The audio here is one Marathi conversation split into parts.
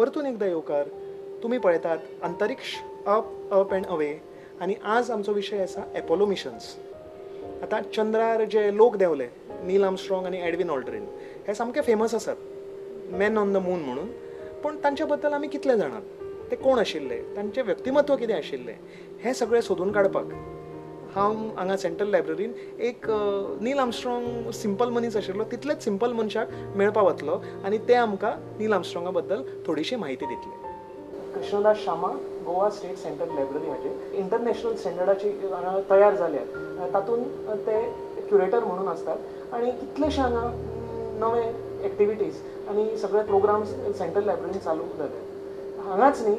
परतून एकदा येवकार. तुम्ही पळयतात अंतरिक्ष अप अप अँड अवे. आणि आज आमचो विशय आसा एपोलो मिशन्स. आतां चंद्रार जे लोक देंवले, नील आर्मस्ट्रॉंग आनी एडविन ऑल्ड्रीन, हे सामके फेमस आसात मॅन ऑन द मून म्हणून. पूण तांचे बद्दल आमी कितले जाणात? ते कोण आशिल्ले, तांचें व्यक्तिमत्व कितें आशिल्लें, हें सगळें सोदून काडपाक हांव हांगा सेंट्रल लायब्ररीन एक नील आर्मस्ट्रॉंग सिंपल मनीस आशिल्लो, तितलेच सिंपल मनशाक मेळपाक वतलो आनी ते आमकां नील आर्मस्ट्रॉंगा बद्दल थोडीशी म्हायती दितले. कृष्णदास शामा, गोवा स्टेट सेंट्रल लायब्ररी हाचे इंटरनॅशनल स्टँडर्डाची तयार जाल्यात. तातूंत ते क्युरेटर म्हणून आसतात आनी कितलेशे हांगा नवे एक्टिविटीज आनी सगळे प्रोग्राम्स सेंट्रल लायब्ररीन चालू जाले. हांगाच न्ही,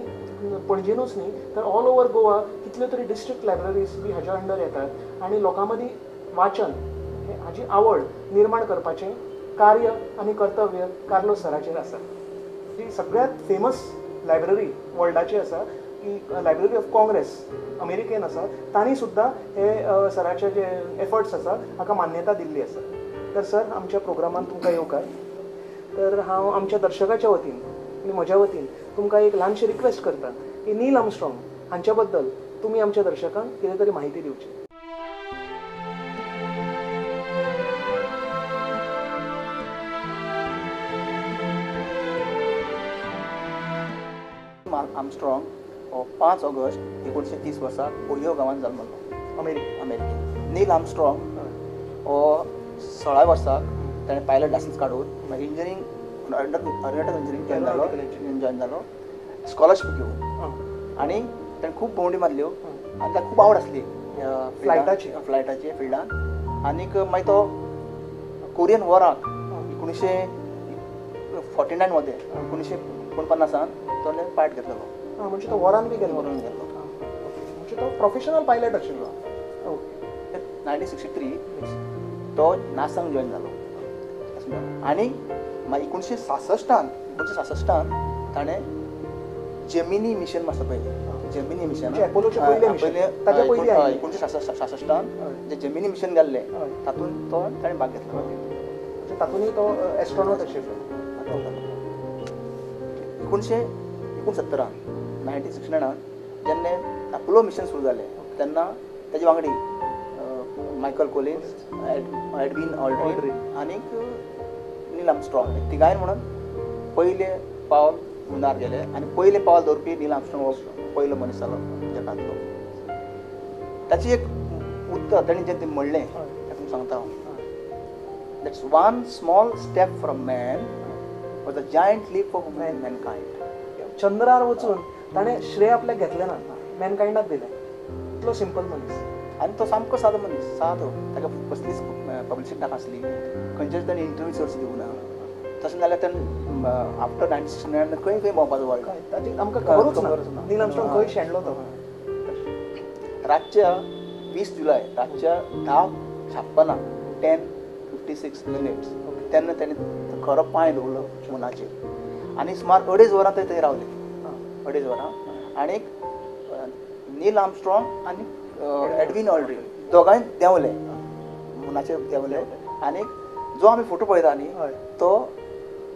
पणजेनूच न्ही, तर ऑल ओवर गोवा कितल्यो तरी डिस्ट्रिक्ट लायब्ररीज बी हाज्या अंडर येतात आनी लोकां मदीं वाचन हाची आवड निर्माण करपाचें कार्य आनी कर्तव्य कार्लोस सराचेर आसा. जी सगळ्यांत फेमस लायब्ररी वर्ल्डाची आसा की लायब्ररी ऑफ काँग्रेस अमेरिकेन आसा, तांणी सुद्दां हे सराचे जे एफर्ट्स आसा हाका मान्यता दिल्ली आसा. तर सर, आमच्या प्रोग्रामान तुमकां येवकार. तर हांव आमच्या दर्शकाच्या वतीन आनी म्हज्या वतीन तुमकां एक ल्हानशी रिक्वेस्ट करता की नील आर्मस्ट्रॉंग हांच्या बद्दल तुमी आमच्या दर्शकांक कितें तरी म्हायती दिवची. आर्मस्ट्रॉंग हो 5 ऑगस्ट 1930 वर्साक ओहियो गांवांत जल्मलो, अमेरिकेन. नील आर्मस्ट्रॉंग हो 16 वर्साक ताणें पायलट लायसन्स काडून मागीर इंजिनियरींग इंजिनियरींग जॉइन जालो स्कॉलरशीप घेवन. आनी ताणें खूब भोंवडी मारल्यो आनी ताका खूब आवड आसली फ्लायटाची फिल्डान. आनीक मागीर तो कोरियन वॉराक 1949 मध्ये 1949 ताणें पार्ट घेतलेलो. म्हणजे तो वॉरान बी गेलो. म्हणजे तो प्रोफेशनल पायलट आशिल्लो. 1963 तो नासांक जॉइन जालो. आनी मागीर 1966 ताणें जेमिनी मिशन आसा पळय, जेमिनी मिशन 1966 जे जेमिनी मिशन गेल्लें तातूंत तो ताणें भाग घेतलो. तातूंतय तो एस्ट्रॉनॉट आशिल्लो. 1969 जेन्ना अपोलो मिशन सुरू जालें तेन्ना तेजे वांगडी मायकल कोलिन्स, एडविन ऑल्ड्रीन आनीक नील आर्मस्ट्रॉंग तिगांय म्हणून पयले पावल मुनार गेले. आनी पयले पावल दवरपी नील आर्मस्ट्रॉंग हो पयलो मनीस जालो जगांतलो. ताची एक उत्तर ताणें जें म्हणलें तें तुमकां सांगता हांव. That's one small step from man was a giant leap for mankind. चंद्रार वचून ताणें श्रेय आपल्याक घेतलें ना, मॅनकायंडाक दिलें. इतलो सिंपल मनीस. आनी तो सामको सादो मनीस, सादो. ताका कसलीच पब्लिसिटी नासली, खंयचेच ताणें इंटरव्यू चडशे दिवं ना. तशें जाल्यार ताणें आफ्टर 1969 खंय खंय भोंवपाचो वर्ल्ड ताची आमकां खबरूच ना नील आर्मस्ट्रॉंग खंय शेणलो तो. रातच्या 20 जुलय रातच्या 10:56 10:56 तेन्ना ताणें खरो पांय दवरलो मुनाचेर. आनी सुमार 2.5 वरां थंय रावले. 2.5 वरां. आनीक नील आर्मस्ट्रॉंग आनी एडविन ऑल्ड्रीन दोगांय देंवले मुनाचेर देंवले. आनीक जो आमी फोटो पळयता न्ही तो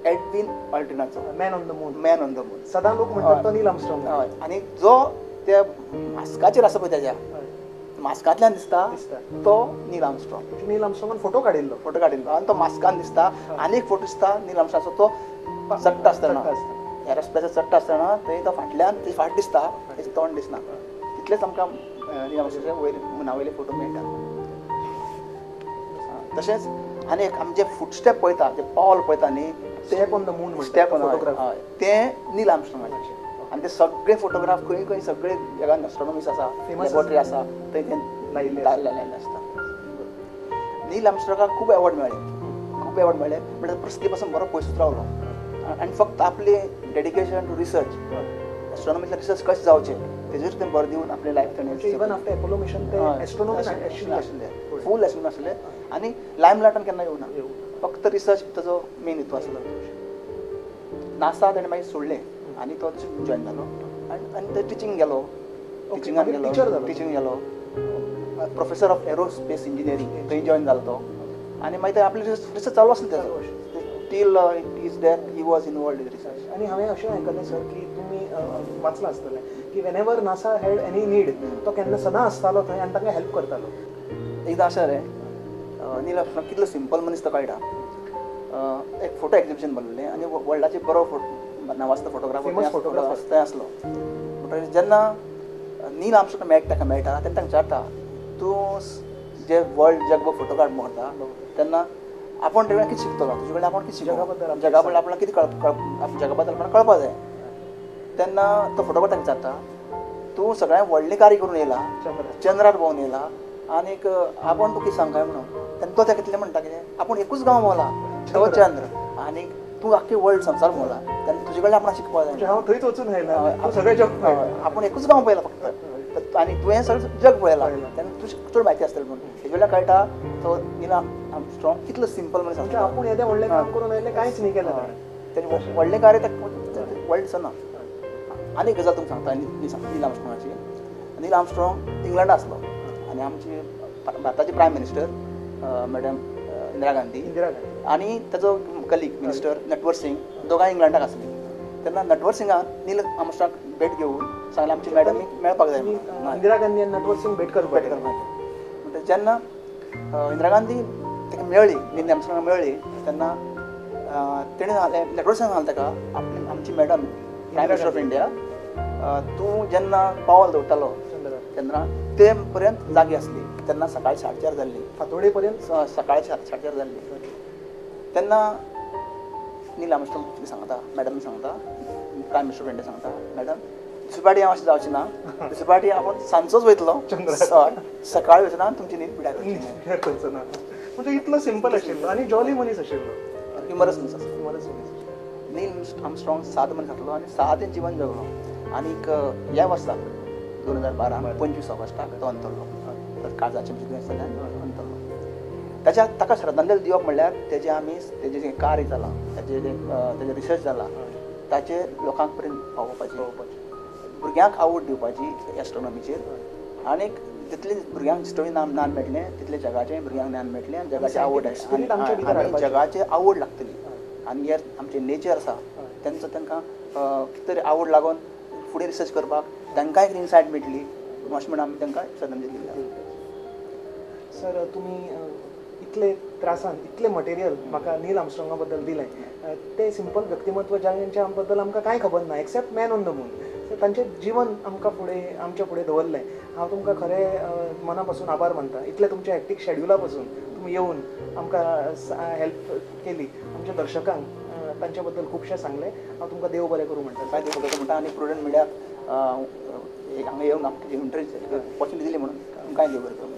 एडविन ऑल्ड्रीनाचो, मॅन ऑन द मून. सदां लोक म्हणटात तो नील आर्मस्ट्रॉंग. हय. आनी जो त्या मास्काचेर आसा पळय तेज्या मास्कांतल्यान दिसता तो नील आर्मस्ट्रॉंग. नील आर्मस्ट्रॉंगान फोटो काडिल्लो आनी तो मास्कान दिसता. आनी एक फोटो दिसता नील आर्मस्ट्रॉंगाचो तो चडटा आसतना एरोस्पेसाचेर चडटा आसतना थंय तो फाटल्यान तेजी फाट दिसता, तेजें तोंड दिसना. तितलेंच आमकां नील आर्मस्ट्रॉंगाचे वयर मुनावयले फोटो मेळटा. तशेंच आनी एक आमी जे फुटस्टेप पळयता, जे पावल पळयता न्ही, step on the moon step on हय ते नील आर्मस्ट्रॉंगाचे. आनी ते सगळे फोटोग्राफ खंय खंय सगळे जगान एस्ट्रॉनॉमिस्ट आसा, लॅबॉरेटरी आसा थंय ते लायिल्ले आसता. नील आर्मस्ट्रॉंगाक खूब एवॉर्ड मेळ्ळे म्हणल्यार प्रसिद्धी पासून बरो पयसूच रावलो. आनी फक्त आपले डेडिकेशन टू रिसर्च, एस्ट्रॉनॉमीतलें रिसर्च कशें जावचें तेजेर तें भर दिवन आपलें लायफ ताणें इवन आफ्टर एपोलो मिशन ते एस्ट्रॉनॉमी आशिल्ले, फूल एस्ट्रॉनॉमी आसले. आनी लायमलायटान केन्ना येवना, फक्त रिसर्च ताजो मेन हेतू आसलो. नासा ताणें मागीर सोडलें आनी तो जॉइन जालो. आनी तो टिचींग गेलो. टिचींग गेलो. प्रोफेसर ऑफ एरोस्पेस इंजिनियरींग थंय जॉइन जालो तो. आनी मागीर आपले रिसर्च चालू आसलें तेजो. till his death he was involved in research. आणि हांवें अशें आयकल्लें सर की तुमी वाचलां आसतलें की Wien ever NASA had any need तो केन्ना सदां आसतालो थंय आनी तांकां हेल्प करतालो. एकदां अशें जालें नील आर्मस्ट्रॉंग कितलो सिंपल मनीस तो कळटा. एक फोटो एक्झिबिशन भरलेलें आनी वर्ल्डाचे बरो नांवाजतो फोटोग्राफर थंय आसलो. म्हणटकीर जेन्ना नील आर्मस्ट्रॉंग ताका मेळटा तेन्ना ताका विचारता तूं जे वर्ल्ड जगभर फोटो काड म्हणटा तेन्ना आपण तेन्ना कितें शिकतलो तुजे कडेन आपण कितें जगा बद्दल आपल्याला कितें जगा बद्दल आपल्याला कळपाक जाय. तेन्ना तो फोटोग्राफर विचारता तूं सगळ्यां व्हडलें कार्य करून येयला चंद्रार भोंवन येयला आनीक आपण तूं कितें सांगताय म्हणून तेन्ना तो ताका कितलें म्हणटा कितें आपूण एकूच गांव भोंवला तो चंद्र आनीक तूं आख्खे वर्ल्ड संवसार भोंवला तेन्ना तुजे कडेन आपण शिकपाक जाय. हांव थंयच वचून आयला सगळें जग आपूण एकूच गांव पळयला फक्त आनी तुवें सगळें जग पळयलां तेन्ना तुजें चड म्हायती आसतली म्हणून हेजे वेळार कळटा तो नील आर्मस्ट्रॉंग कितलो सिंपल मनीस आसता. आपूण येदें व्हडलें काम करून आयलें कांयच न्ही केलें तेणें व्हडलें कार्य वर्ल्ड दिसना. आनी गजाल तुमकां सांगता नील आर्मस्ट्रॉंगाची. नील आर्मस्ट्रॉंग इंग्लंडा आसलो आनी आमची भारताची prime minister madam Indira Gandhi आनी ताजो कलीग मिनिस्टर नटवर सिंग दोगांय इंग्लंडाक आसली. तेन्ना नटवर सिंगान नील आर्मस्ट्रॉंग भेट घेवन सांगलें आमची मॅडम मेळपाक जाय. इंदिरा गांधी आनी नटवर सिंग भेट करपाक म्हणटा जेन्ना इंदिरा गांधी ताका मेळ्ळी नील आर्मस्ट्रॉंगाक मेळ्ळी तेन्ना तेणें नटवर सिंगान सांगलें ताका आमची madam prime minister of India तूं जेन्ना पावल दवरतालो तेन्ना ते पर्यंत जागी आसली. तेन्ना सकाळी 4:30 जाल्ली फातोडे पर्यंत सकाळी 4:30 जाल्ली. तेन्ना नील आर्मस्ट्रॉंग कितें सांगता मॅडम सांगता प्रायम मिनिस्टर ऑफ इंडिया सांगता मॅडम दुसरे फावटी हांव अशें जावचें ना दुसरे फावटी आपूण सांजचोच वयतलो सकाळी वचना तुमची न्हीद पिड्यार करची ना. म्हणजे इतलो सिंपल आशिल्लो आनी जॉली मनीस आशिल्लो. ह्युमरस मनीस आशिल्लो. नील आर्मस्ट्रॉंग साद मनीस आसलो आनी सादें जिवन जगलो. आनीक ह्या वर्साक 2012 25 ऑगस्टाक तो अंतरलो. काळजाचें दुयेंस जाल्ल्यान अंतरलो. ताका श्रद्धांजली दिवप म्हणल्यार तेजें जें कार्य जालां तेजें रिसर्च जालां ताचेर लोकांक पर्यंत पावोवपाचें भुरग्यांक आवड दिवपाची एस्ट्रोनॉमीचेर आनीक जितलें भुरग्यांक हिस्टरी ज्ञान मेळटलें तितलें जगाचें भुरग्यांक ज्ञान मेळटलें आनी जगाची आवड आनी जगाची आवड लागतली. आनी हेर आमचें नेचर आसा तांकां कितें तरी आवड लागून फुडें रिसर्च करपाक तांकांय एक इनसायट मेळटली अशें म्हणून आमी तांकां श्रद्धांजली दिल्या. सर तुमी इतले त्रासान इतलें मटेरियल म्हाका नील आर्मस्ट्रॉंगा बद्दल दिलें तें सिंपल व्यक्तिमत्व जांच्या बद्दल आमकां कांय खबर ना except man on the moon. तांचें जिवन आमच्या फुडें दवरलें. हांव तुमकां खरें मना पासून आभार मानता. इतलें तुमच्या हॅक्टीक शेड्युला पासून तुमी येवन आमकां हेल्प केली आमच्या दर्शकांक तांचे बद्दल खुबशें सांगलें. हांव तुमकां देव बरें करूं म्हणटा. काय देव बरें करूं म्हणटा आनी प्रुडंट मिडियाक हांगा येवन आमकां इंटरव्यू ऑपॉर्च्युनिटी दिली म्हणून तुमकांय देव बरें करूं म्हणटा.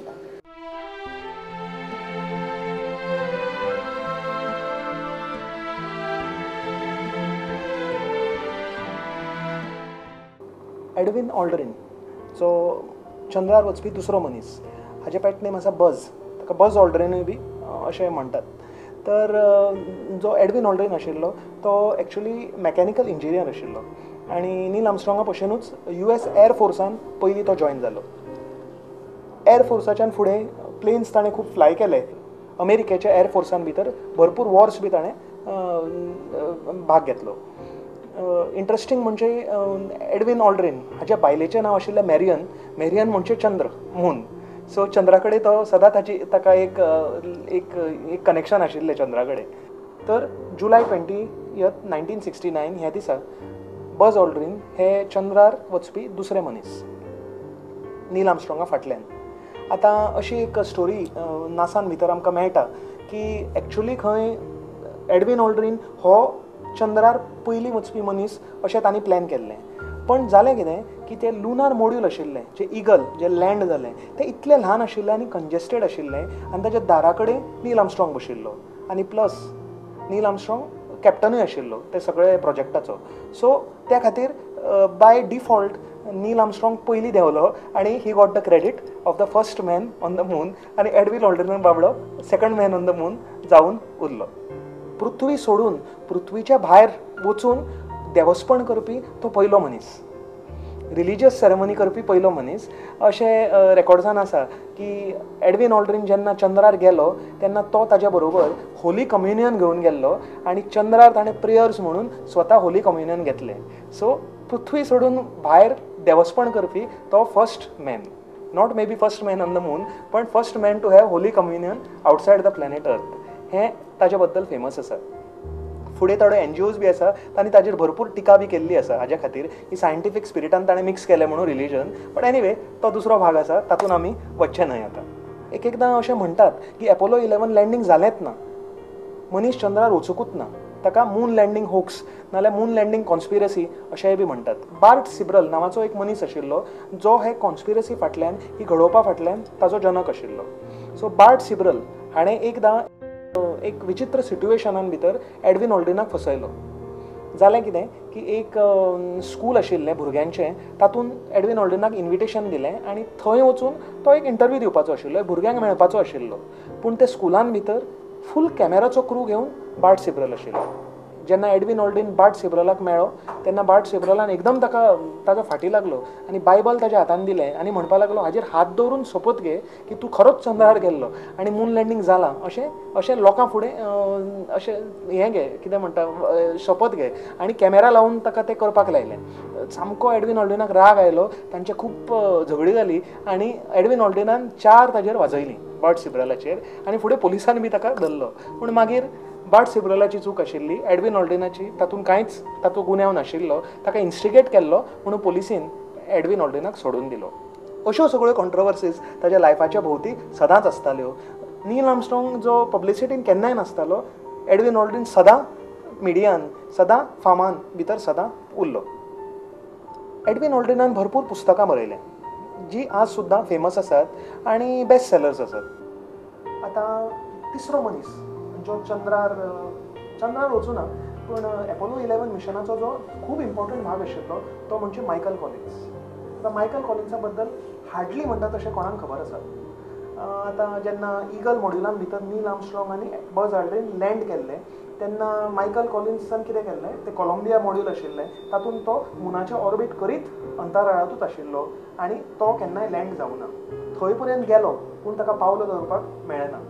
एडविन ऑल्ड्रिन जो चंद्रार वचपी दुसरो मनीस हाजे पेट नेम आसा बज. ताका बज ऑल्ड्रिनूय बी अशें म्हणटात. तर जो एडविन ऑल्ड्रिन आशिल्लो तो एक्चुली मॅकॅनिकल इंजिनियर आशिल्लो आनी नील आर्मस्ट्रॉंगा भशेनूच US एर फोर्सान पयलीं तो जॉयन जालो. एर फोर्साच्यान फुडें प्लेन्स ताणें खूब फ्लाय केले. अमेरिकेच्या एर फोर्सान भितर भरपूर वॉर्स बी ताणें भाग घेतलो. इंट्रस्टींग म्हणजे एडविन ऑल्ड्रिन हाच्या बायलेचें नांव आशिल्लें मॅरियन म्हणजे चंद्र मून. सो चंद्रा कडेन तो सदां ताका एक कनेक्शन आशिल्लें चंद्रा कडेन. तर जुलय 20, 1969 ह्या दिसा बज ऑल्ड्रिन हे चंद्रार वचपी दुसरे मनीस नील आर्मस्ट्रॉंगा फाटल्यान. आतां अशी एक स्टोरी नासान भितर आमकां मेळटा की एक्चुली खंय एडविन ऑल्ड्रिन हो चंद्रार पयलीं वचपी मनीस अशें तांणी प्लॅन केल्लें. पण जालें कितें की तें लुनार मॉड्यूल आशिल्लें जें इगल जें लँड जालें तें इतलें ल्हान आशिल्लें आनी कंजेस्टेड आशिल्लें आनी ताच्या दारा कडेन नील आर्मस्ट्रॉंग बशिल्लो आनी प्लस नील आर्मस्ट्रॉंग कॅप्टनूय आशिल्लो ते सगळे प्रोजेक्टाचो. सो त्या खातीर बाय डिफॉल्ट नील आर्मस्ट्रॉंग पयलीं देंवलो आनी he got the credit of the first man on the moon आनी एडविन ऑल्ड्रिन बाबडो second man on the moon जावन उरलो. पृथ्वी सोडून पृथ्वीच्या भायर वचून देवस्पण करपी तो पयलो मनीस. रिलिजियस सेरेमनी करपी पयलो मनीस अशें रेकॉर्ड्सान आसा की एडविन ऑल्ड्रीन जेन्ना चंद्रार गेलो तेन्ना तो ताज्या बरोबर होली कम्युनियन घेवन गेल्लो आनी चंद्रार ताणें प्रेयर्स म्हणून स्वता होली कम्युनियन घेतलें. सो पृथ्वी सोडून भायर देवस्पण करपी तो first man, not may be first man on the moon, पण first man to have holy communion outside the planet Earth. हें ताजे बद्दल फेमस आसा. फुडें थोडे NGOs बी आसा तांणी ताजेर भरपूर टिका बी केल्ली आसा हाज्या खातीर की सायंटिफीक स्पिरिटान ताणें मिक्स केलें म्हणून रिलिजन. बट एनिवे तो दुसरो भाग आसा, तातूंत आमी वचचें न्हय आतां. एकदां अशें म्हणटात की एपोलो 11 लँडींग जालेंच ना, मनीस चंद्रार वचूंकूच ना, ताका मून लँडींग होक्स नाल्यार मून लँडींग कॉन्स्पिरसी अशेंय बी म्हणटात. बार्ट सिब्रल नांवाचो एक मनीस आशिल्लो जो हे कॉन्स्पिरसी फाटल्यान ही घडोवपा फाटल्यान ताजो जनक आशिल्लो. सो बार्ट सिब्रल हाणें एकदां एक विचित्र सिट्युएशनान भितर एडविन ऑल्ड्रीनाक फसयलो. जालें कितें की एक स्कूल आशिल्लें भुरग्यांचें, तातूंत एडविन ऑल्ड्रीनाक इन्विटेशन दिलें आनी थंय वचून तो एक इंटरव्यू दिवपाचो आशिल्लो, भुरग्यांक मेळपाचो आशिल्लो. पूण ते स्कुलान भितर फूल कॅमेराचो क्रू घेवन बार्ट सिब्रल आशिल्लो. जेन्ना एडविन ऑल्ड्रीन बार्ट सिब्रलाक मेळ्ळो तेन्ना बार्ट सिब्रलान एकदम ताका फाटीं लागलो आनी बायबल ताच्या हातान दिलें आनी म्हणपा लागलो हाजेर हात दवरून शपथ घे की तूं खरोच चंद्रार गेल्लो आनी मून लँडींग जालां अशें लोकां फुडें अशें हें घे, कितें म्हणटा, शपथ घे. आनी कॅमेरा लावन ताका तें करपाक लायलें. सामको एडविन ऑल्ड्रीनाक राग आयलो, तांचे खूब झगडी जाली आनी एडविन ऑल्ड्रीनान 4 ताजेर वाजयलीं बार्ट सिब्रलाचेर आनी फुडें पुलिसान बी ताका धरलो. पूण मागीर बार्ट सिब्रलाची चूक आशिल्ली, एडविन ऑल्ड्रीनाची तातूंत कांयच तातूंत गुन्यांव नाशिल्लो, ताका इन्स्टिगेट केल्लो म्हणून पुलिसीन एडविन ऑल्ड्रीनाक सोडून दिलो. अश्यो सगळ्यो कॉन्ट्रोवर्सीज ताच्या लायफाच्या भोवती सदांच आसताल्यो. नील आर्मस्ट्रॉंग जो पब्लिसिटीन केन्नाय नासतालो, एडविन ऑल्ड्रीन सदां मिडियान, सदां फामान भितर सदां उरलो. एडविन ऑल्ड्रीनान भरपूर पुस्तकां बरयल्या जी आज सुद्दां फेमस आसात आनी बेस्ट सेलर्स आसात. आतां तिसरो मनीस जो चंद्रार वचूना पूण एपोलो 11 मिशनाचो जो खूब इम्पॉर्टंट भाग आशिल्लो तो म्हणजे मायकल कॉलिन्स. आतां मायकल कॉलिन्सा बद्दल हार्डली म्हणटा तशें कोणाक खबर आसा. आतां जेन्ना ईगल मॉड्युलान भितर नील आर्मस्ट्रॉंग आनी बज ऑल्ड्रीन लँड केल्ले तेन्ना मायकल कॉलिन्सान कितें केल्लें, तें कोलंबिया मॉड्यूल आशिल्लें तातूंत तो मुनाचें ऑर्बीट करीत अंतराळांतूच आशिल्लो आनी तो केन्नाय लँड जावना. थंय पर्यंत गेलो पूण ताका पावलो दवरपाक मेळना.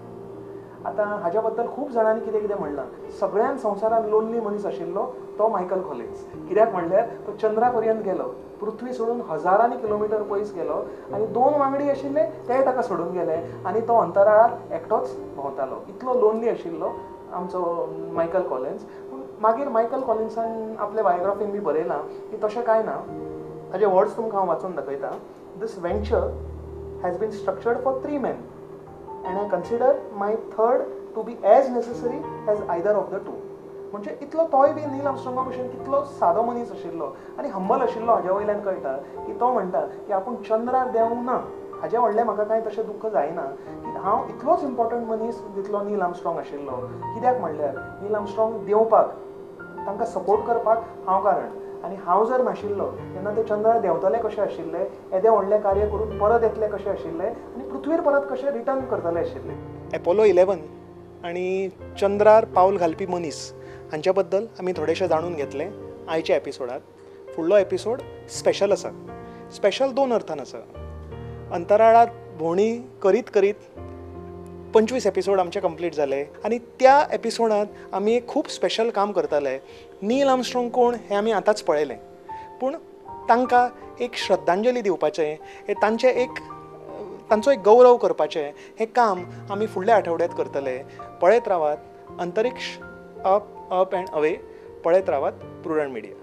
आतां हाज्या बद्दल खूब जाणांनी कितें कितें म्हणलां. सगळ्यान संवसारान लोनली मनीस आशिल्लो तो मायकल कॉलिन्स. कित्याक म्हणल्यार तो चंद्रा पर्यंत गेलो, पृथ्वी सोडून हजारांनी किलोमिटर पयस गेलो आनी 2 वांगडी आशिल्ले ते ताका सोडून गेले आनी तो अंतराळार एकटोच भोंवतालो. इतलो लोनली आशिल्लो आमचो मायकल कॉलिन्स. पूण मागीर मायकल कॉलिन्सान आपल्या बायोग्राफीन बी बरयलां की तशें कांय ना. ताजे वर्ड्स तुमकां हांव वाचून दाखयतां. This venture has been structured for 3 men and I consider my third to be as necessary as either of the two. म्हणजे इतलो तोय बी नील आर्मस्ट्रॉंगा भशेन कितलो सादो मनीस आशिल्लो आनी हंबल आशिल्लो. हाज्या वयल्यान कळटा की तो म्हणटा की आपूण चंद्रार देंवूं ना, हाजें व्हडलें म्हाका कांय तशें दुख्ख जायना की हांव इतलोच इम्पॉर्टंट मनीस जितलो नील आर्मस्ट्रॉंग आशिल्लो. कित्याक म्हणल्यार नील आर्मस्ट्रॉंग देंवपाक, तांकां सपोर्ट करपाक हांव कारण, आनी हांव जर नाशिल्लो तेन्ना ते चंद्रार देंवतले कशें आशिल्ले, येदें व्हडलें कार्य करून परत येतले कशें आशिल्ले आनी पृथ्वीर परत कशें रिटर्न करतले आशिल्ले. एपोलो 11 आनी चंद्रार पावल घालपी मनीस हांच्या बद्दल आमी थोडेशें जाणून घेतलें आयच्या एपिसोडांत. फुडलो एपिसोड स्पेशल आसा. स्पेशल 2 अर्थान आसा. अंतराळांत भोंवडी करीत करीत 25 एपिसोड आमचे कंप्लीट जाले आनी त्या एपिसोडांत आमी एक खूब स्पेशल काम करताले. नील आर्मस्ट्रॉंग कोण हें आमी आतांच पळयलें, पूण तांकां एक श्रद्धांजली दिवपाचें, तांचो एक गौरव करपाचें हें काम आमी फुडल्या आठवड्यांत करतले. पळयत रावात अंतरिक्ष अप अँड अवे. पळयत रावात प्रुडंट मिडिया.